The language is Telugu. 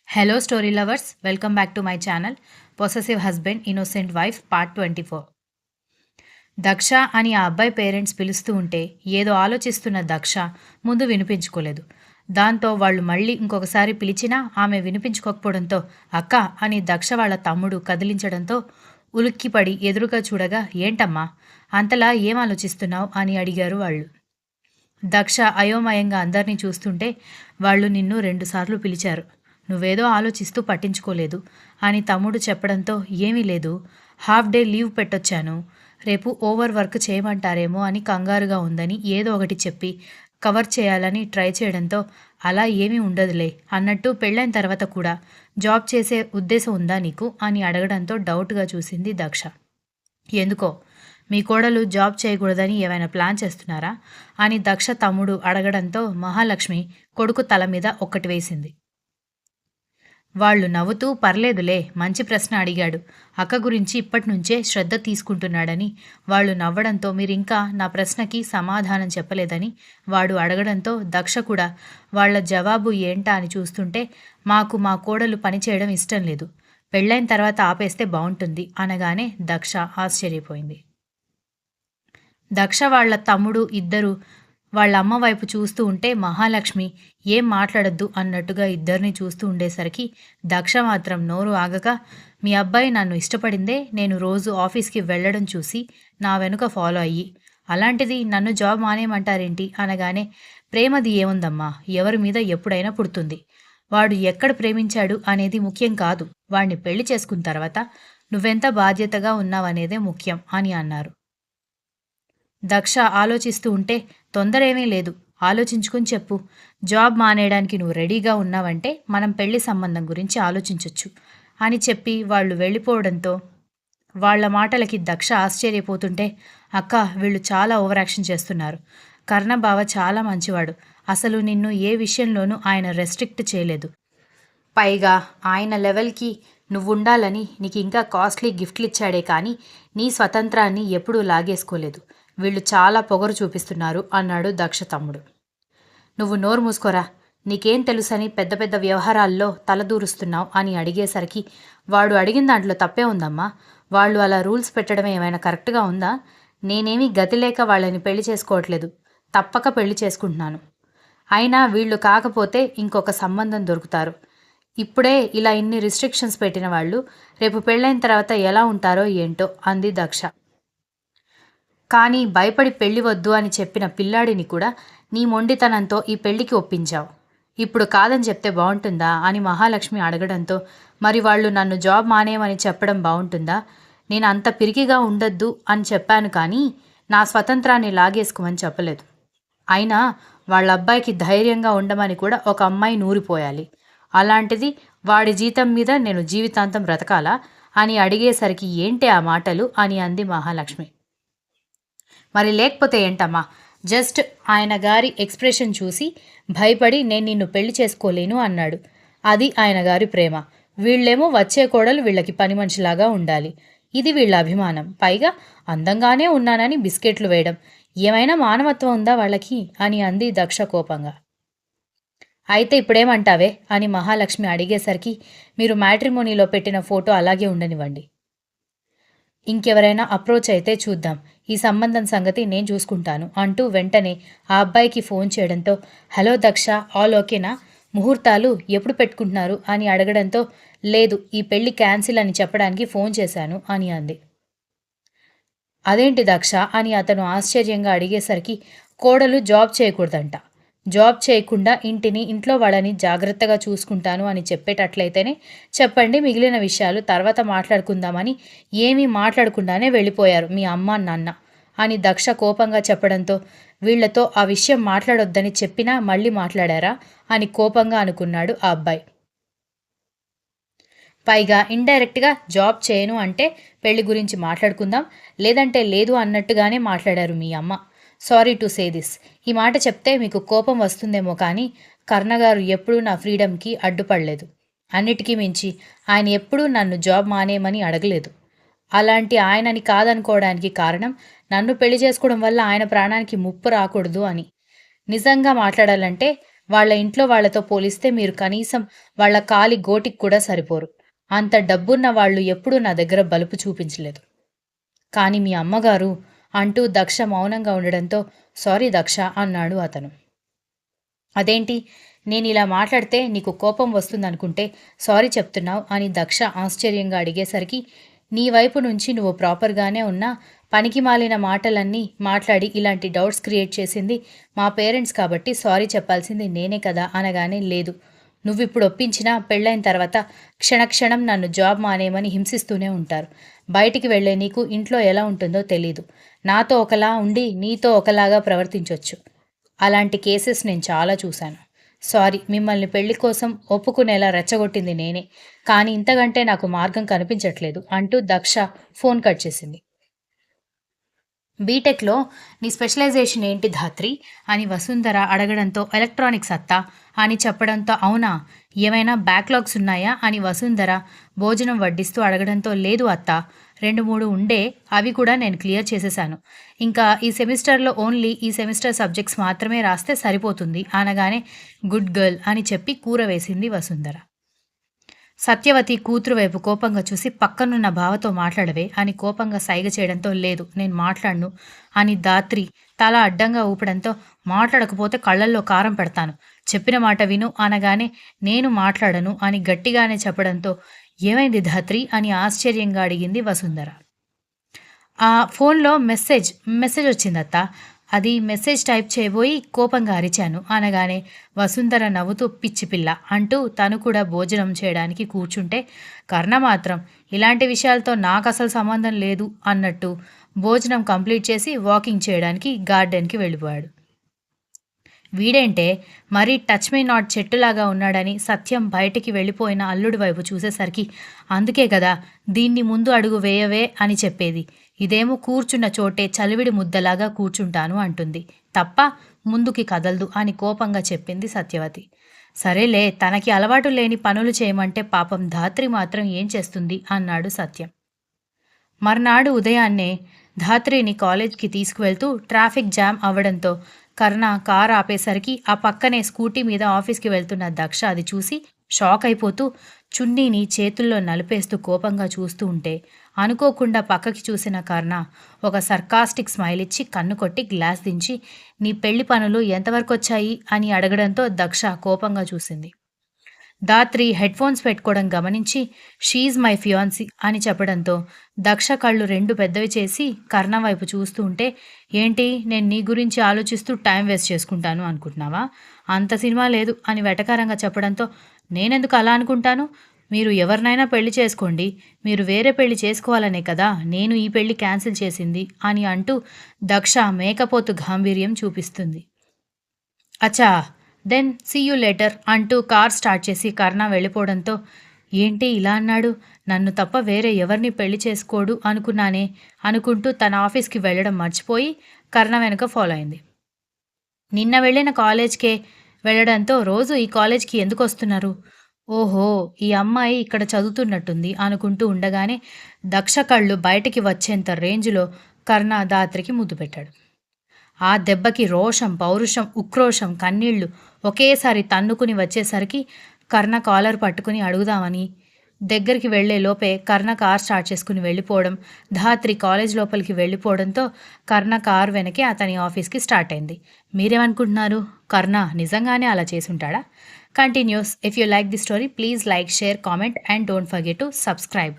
Hello story lovers, welcome back to my channel. Possessive husband innocent wife part 24. Daksha అని ఆ అబ్బాయి పేరెంట్స్ పిలుస్తూ ఉంటే ఏదో ఆలోచిస్తున్న దక్ష ముందు వినిపించుకోలేదు. దాంతో వాళ్ళు మళ్ళీ ఇంకొకసారి పిలిచినా ఆమె వినిపించుకోకపోవడంతో అక్క అని దక్ష వాళ్ళ తమ్ముడు కదిలించడంతో ఉలిక్కిపడి ఎదురుగా చూడగా ఏంటమ్మా అంతలా ఏం ఆలోచిస్తున్నావు అని అడిగారు వాళ్ళు. దక్ష అయోమయంగా అందరినీ చూస్తుంటే వాళ్ళు నిన్ను 2 సార్లు పిలిచారు, నువ్వేదో ఆలోచిస్తూ పట్టించుకోలేదు అని తమ్ముడు చెప్పడంతో ఏమీ లేదు, హాఫ్ డే లీవ్ పెట్టొచ్చాను, రేపు ఓవర్ వర్క్ చేయమంటారేమో అని కంగారుగా ఉందని ఏదో ఒకటి చెప్పి కవర్ చేయాలని ట్రై చేయడంతో అలా ఏమీ ఉండదులే అన్నట్టు పెళ్ళైన తర్వాత కూడా జాబ్ చేసే ఉద్దేశం ఉందా నీకు అని అడగడంతో డౌట్గా చూసింది దక్ష. ఎందుకో మీ కోడలు జాబ్ చేయకూడదని ఏమైనా ప్లాన్ చేస్తున్నారా అని దక్ష తమ్ముడు అడగడంతో మహాలక్ష్మి కొడుకు తల మీద ఒక్కటి వేసింది. వాళ్ళు నవ్వుతూ పర్లేదులే, మంచి ప్రశ్న అడిగాడు, అక్క గురించి ఇప్పటినుంచే శ్రద్ధ తీసుకుంటున్నాడని వాళ్ళు నవ్వడంతో మీరింకా నా ప్రశ్నకి సమాధానం చెప్పలేదని వాడు అడగడంతో దక్ష కూడా వాళ్ళ జవాబు ఏంటా అని చూస్తుంటే మాకు మా కోడలు పనిచేయడం ఇష్టం లేదు, పెళ్ళైన తర్వాత ఆపేస్తే బాగుంటుంది అనగానే దక్ష ఆశ్చర్యపోయింది. దక్ష వాళ్ళ తమ్ముడు ఇద్దరు వాళ్ళ అమ్మ వైపు చూస్తూ ఉంటే మహాలక్ష్మి ఏం మాట్లాడద్దు అన్నట్టుగా ఇద్దరిని చూస్తూ ఉండేసరికి దక్ష మాత్రం నోరు ఆగక మీ అబ్బాయి నన్ను ఇష్టపడిందే నేను రోజు ఆఫీస్కి వెళ్ళడం చూసి నా వెనుక ఫాలో అయ్యి, అలాంటిది నన్ను జాబ్ మానేయమంటారేంటి అనగానే ప్రేమది ఏముందమ్మా, ఎవరి మీద ఎప్పుడైనా పుడుతుంది, వాడు ఎక్కడ ప్రేమించాడు అనేది ముఖ్యం కాదు, వాడిని పెళ్లి చేసుకున్న తర్వాత నువ్వెంత బాధ్యతగా ఉన్నావనేదే ముఖ్యం అని అన్నారు. దక్ష ఆలోచిస్తూ ఉంటే తొందరేమీ లేదు, ఆలోచించుకుని చెప్పు, జాబ్ మానేయడానికి నువ్వు రెడీగా ఉన్నావంటే మనం పెళ్లి సంబంధం గురించి ఆలోచించవచ్చు అని చెప్పి వాళ్ళు వెళ్ళిపోవడంతో వాళ్ళ మాటలకి దక్ష ఆశ్చర్యపోతుంటే అక్క వీళ్ళు చాలా ఓవర్ యాక్షన్ చేస్తున్నారు, కర్ణబావ చాలా మంచివాడు, అసలు నిన్ను ఏ విషయంలోనూ ఆయన రెస్ట్రిక్ట్ చేయలేదు, పైగా ఆయన లెవెల్కి నువ్వుండాలని నీకు ఇంకా కాస్ట్లీ గిఫ్ట్లు ఇచ్చాడే కానీ నీ స్వతంత్రాన్ని ఎప్పుడూ లాగేసుకోలేదు, వీళ్ళు చాలా పొగరు చూపిస్తున్నారు అన్నాడు దక్ష తమ్ముడు. నువ్వు నోరు మూసుకోరా, నీకేం తెలుసని పెద్ద పెద్ద వ్యవహారాల్లో తలదూరుస్తున్నావు అని అడిగేసరికి వాడు అడిగిన దాంట్లో తప్పే ఉందమ్మా, వాళ్ళు అలా రూల్స్ పెట్టడం ఏమైనా కరెక్ట్గా ఉందా, నేనేమీ గతి లేక వాళ్ళని పెళ్లి చేసుకోవట్లేదు, తప్పక పెళ్లి చేసుకుంటున్నాను, అయినా వీళ్ళు కాకపోతే ఇంకొక సంబంధం దొరుకుతారు, ఇప్పుడే ఇలా ఇన్ని రిస్ట్రిక్షన్స్ పెట్టిన వాళ్ళు రేపు పెళ్ళైన తర్వాత ఎలా ఉంటారో ఏంటో అంది దక్ష. కానీ భయపడి పెళ్లి వద్దు అని చెప్పిన పిల్లాడిని కూడా నీ మొండితనంతో ఈ పెళ్లికి ఒప్పించావు, ఇప్పుడు కాదని చెప్తే బాగుంటుందా అని మహాలక్ష్మి అడగడంతో మరి వాళ్ళు నన్ను జాబ్ మానేయమని చెప్పడం బాగుంటుందా, నేను అంత పిరికిగా ఉండొద్దు అని చెప్పాను కానీ నా స్వతంత్రాన్ని లాగేసుకోమని చెప్పలేదు, అయినా వాళ్ళ అబ్బాయికి ధైర్యంగా ఉండమని కూడా ఒక అమ్మాయి నూరిపోయాలి, అలాంటిది వాడి జీతం మీద నేను జీవితాంతం బ్రతకాలా అని అడిగేసరికి ఏంటి ఆ మాటలు అని అంది మహాలక్ష్మి. మరి లేకపోతే ఏంటమ్మా, జస్ట్ ఆయన గారి ఎక్స్ప్రెషన్ చూసి భయపడి నేను నిన్ను పెళ్లి చేసుకోలేను అన్నాడు, అది ఆయన గారి ప్రేమ, వీళ్ళేమో వచ్చే కోడలు వీళ్ళకి పని మనిషిలాగా ఉండాలి, ఇది వీళ్ళ అభిమానం, పైగా అందంగానే ఉన్నానని బిస్కెట్లు వేయడం, ఏమైనా మానవత్వం ఉందా వాళ్ళకి అని అంది దక్ష కోపంగా. అయితే ఇప్పుడేమంటావే అని మహాలక్ష్మి అడిగేసరికి మీరు మ్యాట్రిమోనీలో పెట్టిన ఫోటో అలాగే ఉండనివ్వండి, ఇంకెవరైనా అప్రోచ్ అయితే చూద్దాం, ఈ సంబంధం సంగతి నేను చూసుకుంటాను అంటూ వెంటనే ఆ అబ్బాయికి ఫోన్ చేయడంతో హలో దక్ష, ఆల్ ఓకేనా, ముహూర్తాలు ఎప్పుడు పెట్టుకుంటున్నారు అని అడగడంతో లేదు ఈ పెళ్లి క్యాన్సిల్ అని చెప్పడానికి ఫోన్ చేశాను అని అంది. అదేంటి దక్ష అని అతను ఆశ్చర్యంగా అడిగేసరికి కోడలు జాబ్ చేయకూడదంట, జాబ్ చేయకుండా ఇంట్లో వాళ్ళని జాగ్రత్తగా చూసుకుంటాను అని చెప్పేటట్లయితేనే చెప్పండి, మిగిలిన విషయాలు తర్వాత మాట్లాడుకుందామని ఏమీ మాట్లాడకుండానే వెళ్ళిపోయారు మీ అమ్మ నాన్న అని దక్ష కోపంగా చెప్పడంతో వీళ్లతో ఆ విషయం మాట్లాడొద్దని చెప్పినా మళ్ళీ మాట్లాడారా అని కోపంగా అనుకున్నాడు ఆ అబ్బాయి. పైగా ఇండైరెక్ట్గా జాబ్ చేయను అంటే పెళ్లి గురించి మాట్లాడుకుందాం, లేదంటే లేదు అన్నట్టుగానే మాట్లాడారు మీ అమ్మ, సారీ టు సే దిస్, ఈ మాట చెప్తే మీకు కోపం వస్తుందేమో కానీ కర్ణగారు ఎప్పుడూ నా ఫ్రీడమ్కి అడ్డుపడలేదు, అన్నిటికీ మించి ఆయన ఎప్పుడూ నన్ను జాబ్ మానేయమని అడగలేదు, అలాంటి ఆయనని కాదనుకోవడానికి కారణం నన్ను పెళ్లి చేసుకోవడం వల్ల ఆయన ప్రాణానికి ముప్పు రాకూడదు అని, నిజంగా మాట్లాడాలంటే వాళ్ళ ఇంట్లో వాళ్ళతో పోలిస్తే మీరు కనీసం వాళ్ళ కాలి గోటికి కూడా సరిపోరు. అంత డబ్బున్న వాళ్ళు ఎప్పుడూ నా దగ్గర బలుపు చూపించలేదు. కానీ మీ అమ్మగారు అంటూ దక్ష మౌనంగా ఉండడంతో సారీ దక్ష అన్నాడు అతను. అదేంటి నేనిలా మాట్లాడితే నీకు కోపం వస్తుందనుకుంటే సారీ చెప్తున్నావు అని దక్ష ఆశ్చర్యంగా అడిగేసరికి నీ వైపు నుంచి నువ్వు ప్రాపర్గానే ఉన్నా పనికిమాలిన మాటలన్నీ మాట్లాడి ఇలాంటి డౌట్స్ క్రియేట్ చేసింది మా పేరెంట్స్ కాబట్టి సారీ చెప్పాల్సింది నేనే కదా అనగానే లేదు. నువ్విప్పుడు ఒప్పించినా పెళ్ళైన తర్వాత క్షణక్షణం నన్ను జాబ్ మానేయమని హింసిస్తూనే ఉంటారు. బయటికి వెళ్లే నీకు ఇంట్లో ఎలా ఉంటుందో తెలీదు. నాతో ఒకలా ఉండి నీతో ఒకలాగా ప్రవర్తించొచ్చు. అలాంటి కేసెస్ నేను చాలా చూశాను. సారీ మిమ్మల్ని పెళ్లి కోసం ఒప్పుకునేలా రెచ్చగొట్టింది నేనే. కానీ ఇంతకంటే నాకు మార్గం కనిపించట్లేదు అంటూ దక్ష ఫోన్ కట్ చేసింది. బీటెక్లో నీ స్పెషలైజేషన్ ఏంటి ధాత్రి అని వసుంధర అడగడంతో ఎలక్ట్రానిక్స్ అత్తా అని చెప్పడంతో అవునా ఏమైనా బ్యాక్లాగ్స్ ఉన్నాయా అని వసుంధర భోజనం వడ్డిస్తూ అడగడంతో లేదు అత్తా 2-3 ఉండే అవి కూడా నేను క్లియర్ చేసేశాను. ఇంకా ఈ సెమిస్టర్లో ఓన్లీ ఈ సెమిస్టర్ సబ్జెక్ట్స్ మాత్రమే రాస్తే సరిపోతుంది అనగానే గుడ్ గర్ల్ అని చెప్పి కూర వేసింది వసుంధర. సత్యవతి కూతురు వైపు కోపంగా చూసి పక్కనున్న బావతో మాట్లాడవే అని కోపంగా సైగ చేయడంతో లేదు నేను మాట్లాడను అని ధాత్రి తల అడ్డంగా ఊపడంతో మాట్లాడకపోతే కళ్ళల్లో కారం పెడతాను చెప్పిన మాట విను అనగానే నేను మాట్లాడను అని గట్టిగానే చెప్పడంతో ఏమైంది ధాత్రి అని ఆశ్చర్యంగా అడిగింది వసుంధర. ఆ ఫోన్లో మెసేజ్ వచ్చిందత్తా అది మెసేజ్ టైప్ చేయబోయి కోపంగా అరిచాను అనగానే వసుంధర నవ్వుతూ పిచ్చిపిల్ల అంటూ తను కూడా భోజనం చేయడానికి కూర్చుంటే కర్ణ మాత్రం ఇలాంటి విషయాలతో నాకు అసలు సంబంధం లేదు అన్నట్టు భోజనం కంప్లీట్ చేసి వాకింగ్ చేయడానికి గార్డెన్కి వెళ్ళిపోయాడు. వీడేంటే మరీ టచ్ మీ నాట్ చెట్టులాగా ఉన్నాడని సత్యం బయటికి వెళ్ళిపోయిన అల్లుడి వైపు చూసేసరికి అందుకే కదా దీన్ని ముందు అడుగు వేయవే అని చెప్పేది. ఇదేమో కూర్చున్న చోటే చలివిడి ముద్దలాగా కూర్చుంటాను అంటుంది తప్ప ముందుకి కదలదు అని కోపంగా చెప్పింది సత్యవతి. సరేలే తనకి అలవాటు లేని పనులు చేయమంటే పాపం ధాత్రి మాత్రం ఏం చేస్తుంది అన్నాడు సత్యం. మర్నాడు ఉదయాన్నే ధాత్రిని కాలేజ్కి తీసుకువెళ్తూ ట్రాఫిక్ జామ్ అవ్వడంతో కర్ణ కారు ఆపేసరికి ఆ పక్కనే స్కూటీ మీద ఆఫీస్కి వెళ్తున్న దక్ష అది చూసి షాక్ అయిపోతూ చున్నీని చేతుల్లో నలిపేస్తూ కోపంగా చూస్తూ ఉంటే అనుకోకుండా పక్కకి చూసిన కర్ణ ఒక సర్కాస్టిక్ స్మైల్ ఇచ్చి కన్ను కొట్టి గ్లాస్ దించి నీ పెళ్లి పనులు ఎంతవరకు వచ్చాయి అని అడగడంతో దక్ష కోపంగా చూసింది. ధాత్రి హెడ్ఫోన్స్ పెట్టుకోవడం గమనించి షీజ్ మై ఫియాన్సీ అని చెప్పడంతో దక్ష కళ్ళు 2 పెద్దవి చేసి కర్ణ వైపు చూస్తూ ఉంటే ఏంటి నేను నీ గురించి ఆలోచిస్తూ టైం వేస్ట్ చేసుకుంటాను అనుకుంటున్నావా అంత సినిమా లేదు అని వెటకారంగా చెప్పడంతో నేనెందుకు అలా అనుకుంటాను మీరు ఎవరినైనా పెళ్లి చేసుకోండి మీరు వేరే పెళ్లి చేసుకోవాలనే కదా నేను ఈ పెళ్లి క్యాన్సిల్ చేసింది అని అంటూ దక్ష మేకపోతు గాంభీర్యం చూపిస్తుంది. అచ్చా దెన్ సీ యూ లేటర్ అంటూ కార్ స్టార్ట్ చేసి కర్ణ వెళ్ళిపోవడంతో ఏంటి ఇలా అన్నాడు నన్ను తప్ప వేరే ఎవరిని పెళ్లి చేసుకోడు అనుకున్నానే అనుకుంటూ తన ఆఫీస్కి వెళ్ళడం మర్చిపోయి కర్ణ వెనుక ఫాలో అయింది. నిన్న వెళ్ళిన కాలేజ్కే వెళ్ళడంతో రోజు ఈ కాలేజ్కి ఎందుకు వస్తున్నారు ఓహో ఈ అమ్మాయి ఇక్కడ చదువుతున్నట్టుంది అనుకుంటూ ఉండగానే దక్ష కళ్ళు బయటికి వచ్చేంత రేంజ్లో కర్ణ ధాత్రికి ముద్దు పెట్టాడు. ఆ దెబ్బకి రోషం పౌరుషం ఉక్రోషం కన్నీళ్లు ఒకేసారి తన్నుకుని వచ్చేసరికి కర్ణ కాలర్ పట్టుకుని అడుగుదామని దగ్గరికి వెళ్లే లోపే కర్ణ కార్ స్టార్ట్ చేసుకుని వెళ్ళిపోవడం ధాత్రి కాలేజ్ లోపలికి వెళ్ళిపోవడంతో కర్ణ కార్ వెనకే అతని ఆఫీస్కి స్టార్ట్ అయింది. మీరేమనుకుంటున్నారు కర్ణ నిజంగానే అలా చేసుంటాడా? Continues. If you like the story please like share comment and don't forget to subscribe.